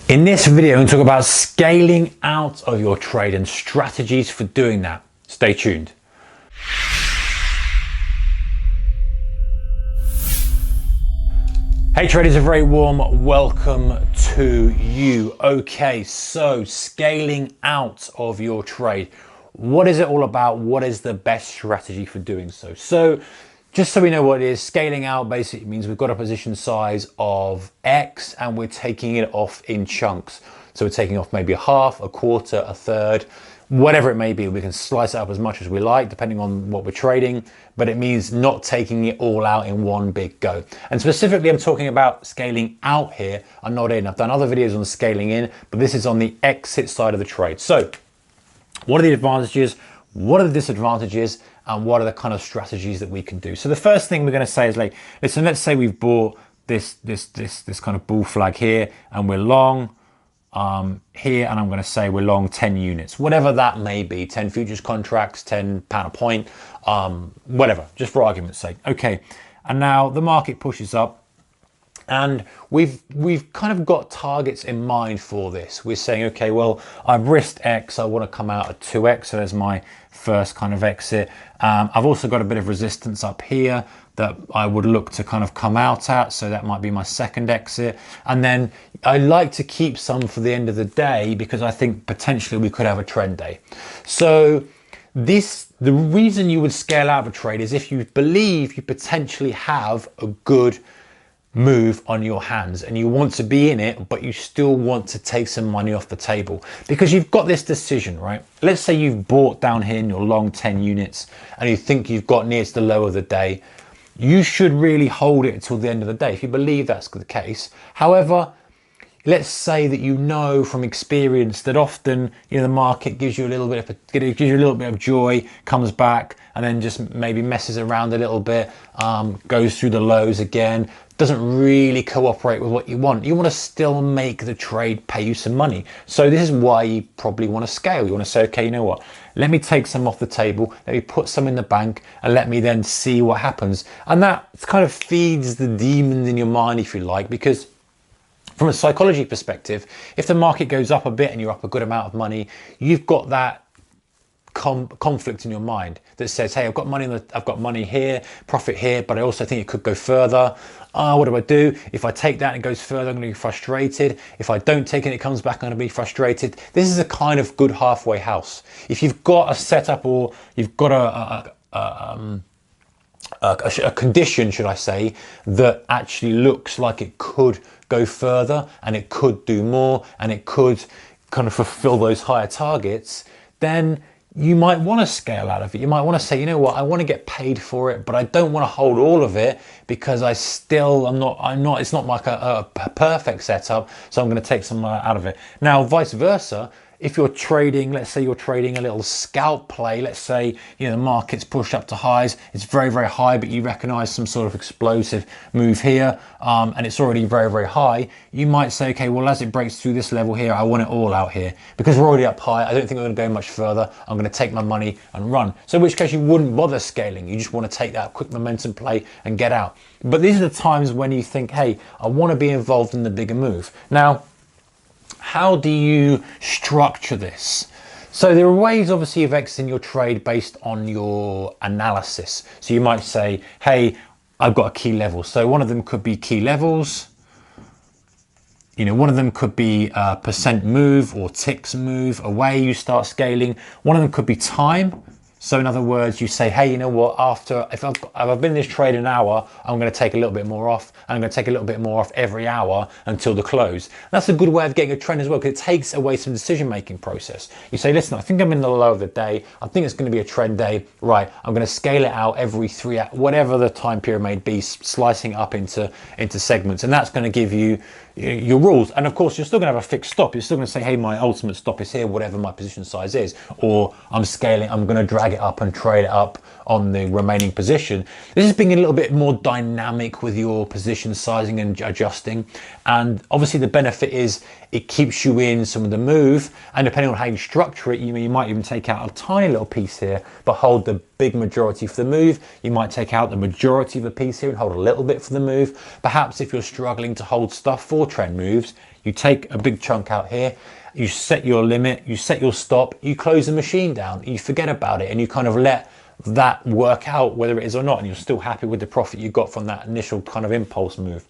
In this video, I'm going to talk about scaling out of your trade and strategies for doing that. Stay tuned. Hey traders, a very warm welcome to you. Okay, so scaling out of your trade. What is it all about? What is the best strategy for doing so? So just so we know what it is, scaling out basically means we've got a position size of X and we're taking it off in chunks. So we're taking off maybe a half, a quarter, a third, whatever it may be. We can slice it up as much as we like, depending on what we're trading, but it means not taking it all out in one big go. And specifically, I'm talking about scaling out here and not in. I've done other videos on scaling in, but this is on the exit side of the trade. So what are the advantages? What are the disadvantages? And what are the kind of strategies that we can do? So the first thing we're going to say is, like, listen, let's say we've bought this kind of bull flag here and we're long here, and I'm going to say we're long 10 units, whatever that may be, 10 futures contracts, £10 a point, whatever, just for argument's sake. Okay, and now the market pushes up and we've kind of got targets in mind for this. We're saying, okay, well, I've risked X, I want to come out at 2X, so there's my first kind of exit. I've also got a bit of resistance up here that I would look to kind of come out at, so that might be my second exit. And then I like to keep some for the end of the day because I think potentially we could have a trend day. So the reason you would scale out of a trade is if you believe you potentially have a good move on your hands and you want to be in it, but you still want to take some money off the table because you've got this decision, right? Let's say you've bought down here in your long 10 units and you think you've got near to the low of the day. You should really hold it until the end of the day if you believe that's the case. However, let's say that you know from experience that often, the market gives you a little bit of joy, comes back and then just maybe messes around a little bit, goes through the lows again, doesn't really cooperate with what you want. You want to still make the trade pay you some money. So this is why you probably want to scale. You want to say, okay, you know what? Let me take some off the table, let me put some in the bank and let me then see what happens. And that kind of feeds the demons in your mind, if you like, because from a psychology perspective, if the market goes up a bit and you're up a good amount of money, you've got that conflict in your mind that says, hey, I've got money here, profit here, but I also think it could go further. What do I do? If I take that and it goes further, I'm going to be frustrated. If I don't take it, it comes back, I'm going to be frustrated. This is a kind of good halfway house. If you've got a setup or you've got a condition, should I say, that actually looks like it could go further and it could do more and it could kind of fulfill those higher targets, then you might want to scale out of it. You might want to say, you know what, I want to get paid for it, but I don't want to hold all of it because it's not like a perfect setup, so I'm going to take some out of it. Now, vice versa, if you're trading, let's say you're trading a little scalp play, let's say, the market's pushed up to highs, it's very, very high, but you recognize some sort of explosive move here, and it's already very, very high. You might say, okay, well, as it breaks through this level here, I want it all out here because we're already up high. I don't think we're going to go much further. I'm going to take my money and run. So in which case you wouldn't bother scaling. You just want to take that quick momentum play and get out. But these are the times when you think, hey, I want to be involved in the bigger move. Now, how do you structure this? So there are ways, obviously, of exiting your trade based on your analysis. So you might say, hey, I've got a key level. So one of them could be key levels. One of them could be percent move or ticks move away, you start scaling. One of them could be time. So in other words, you say, hey, you know what, if I've been in this trade an hour, I'm going to take a little bit more off, and I'm going to take a little bit more off every hour until the close. That's a good way of getting a trend as well, because it takes away some decision-making process. You say, listen, I think I'm in the low of the day. I think it's going to be a trend day. Right, I'm going to scale it out every 3 hours, whatever the time period may be, slicing it up into segments. And that's going to give you your rules. And of course, you're still going to have a fixed stop. You're still going to say, hey, my ultimate stop is here, whatever my position size is, or I'm scaling, I'm going to drag it up and trade it up on the remaining position. This is being a little bit more dynamic with your position sizing and adjusting. And obviously the benefit is it keeps you in some of the move, and depending on how you structure it, you might even take out a tiny little piece here, but hold the big majority for the move. You might take out the majority of the piece here and hold a little bit for the move. Perhaps if you're struggling to hold stuff for trend moves, You take a big chunk out here, you set your limit, you set your stop, you close the machine down, you forget about it, and you kind of let that work out whether it is or not, and you're still happy with the profit you got from that initial kind of impulse move.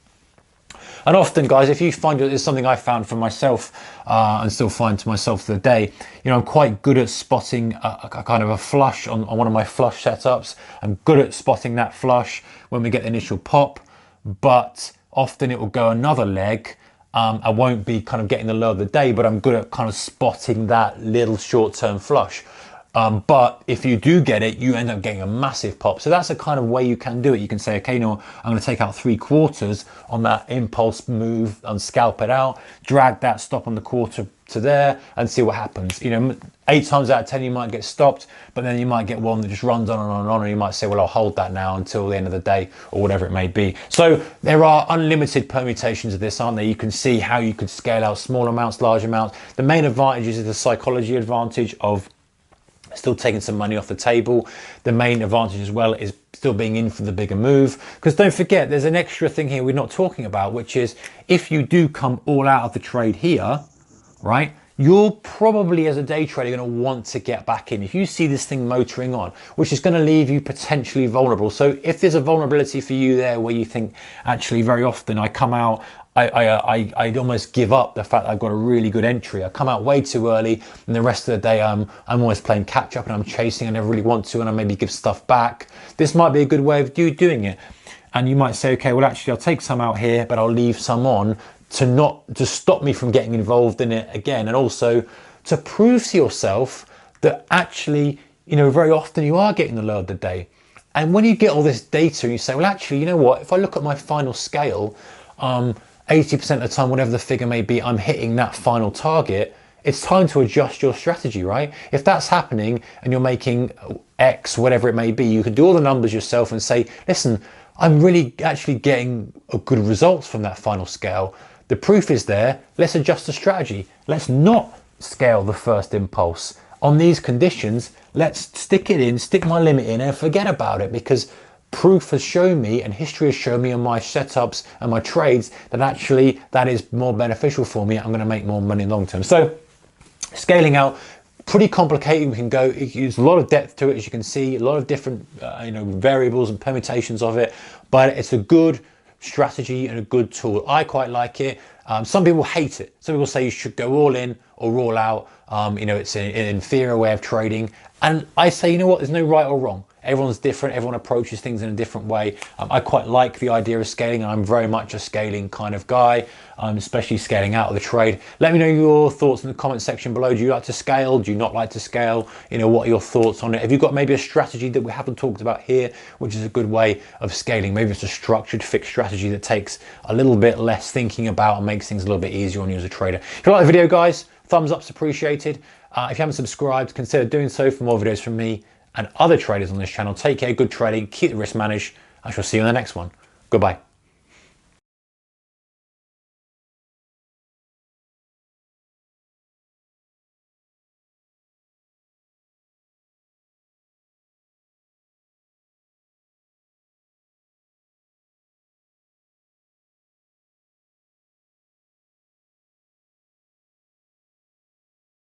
And often, guys, if you find it's something I found for myself and still find to myself to the day, you know, I'm quite good at spotting a kind of a flush on one of my flush setups. I'm good at spotting that flush when we get the initial pop, but often it will go another leg. I won't be kind of getting the low of the day, but I'm good at kind of spotting that little short-term flush. But if you do get it, you end up getting a massive pop. So that's a kind of way you can do it. You can say, okay, no, I'm going to take out 3/4 on that impulse move and scalp it out, drag that stop on the quarter to there and see what happens. You know, 8 times out of 10, you might get stopped, but then you might get one that just runs on and on and on, and you might say, well, I'll hold that now until the end of the day or whatever it may be. So there are unlimited permutations of this, aren't there? You can see how you could scale out small amounts, large amounts. The main advantage is the psychology advantage of still taking some money off the table. The main advantage as well is still being in for the bigger move, because don't forget there's an extra thing here we're not talking about, which is if you do come all out of the trade here, right, you're probably as a day trader going to want to get back in if you see this thing motoring on, which is going to leave you potentially vulnerable. So if there's a vulnerability for you there where you think, actually very often I come out, I'd almost give up the fact that I've got a really good entry. I come out way too early, and the rest of the day I'm always playing catch up and I'm chasing. I never really want to, and I maybe give stuff back. This might be a good way of doing it. And you might say, okay, well actually I'll take some out here, but I'll leave some on to stop me from getting involved in it again, and also to prove to yourself that actually, you know, very often you are getting the low of the day. And when you get all this data, you say, well actually, you know what, if I look at my final scale, 80% of the time, whatever the figure may be, I'm hitting that final target. It's time to adjust your strategy, right? If that's happening and you're making X, whatever it may be, you can do all the numbers yourself and say, listen, I'm really actually getting a good results from that final scale. The proof is there. Let's adjust the strategy. Let's not scale the first impulse. On these conditions, let's stick it in, stick my limit in and forget about it, because proof has shown me and history has shown me on my setups and my trades that actually that is more beneficial for me. I'm going to make more money long term. So scaling out, pretty complicated. We can go, there's a lot of depth to it, as you can see, a lot of different variables and permutations of it, but it's a good strategy and a good tool. I quite like it. Some people hate it. Some people say you should go all in or all out. It's an inferior way of trading. And I say, you know what, there's no right or wrong. Everyone's different. Everyone approaches things in a different way. I quite like the idea of scaling, and I'm very much a scaling kind of guy, especially scaling out of the trade. Let me know your thoughts in the comment section below. Do you like to scale? Do you not like to scale? You know, what are your thoughts on it? Have you got maybe a strategy that we haven't talked about here, which is a good way of scaling? Maybe it's a structured, fixed strategy that takes a little bit less thinking about and makes things a little bit easier on you as a trader. If you like the video, guys, thumbs up's appreciated. If you haven't subscribed, consider doing so for more videos from me and other traders on this channel. Take care, good trading, keep the risk managed. I shall see you in the next one. Goodbye.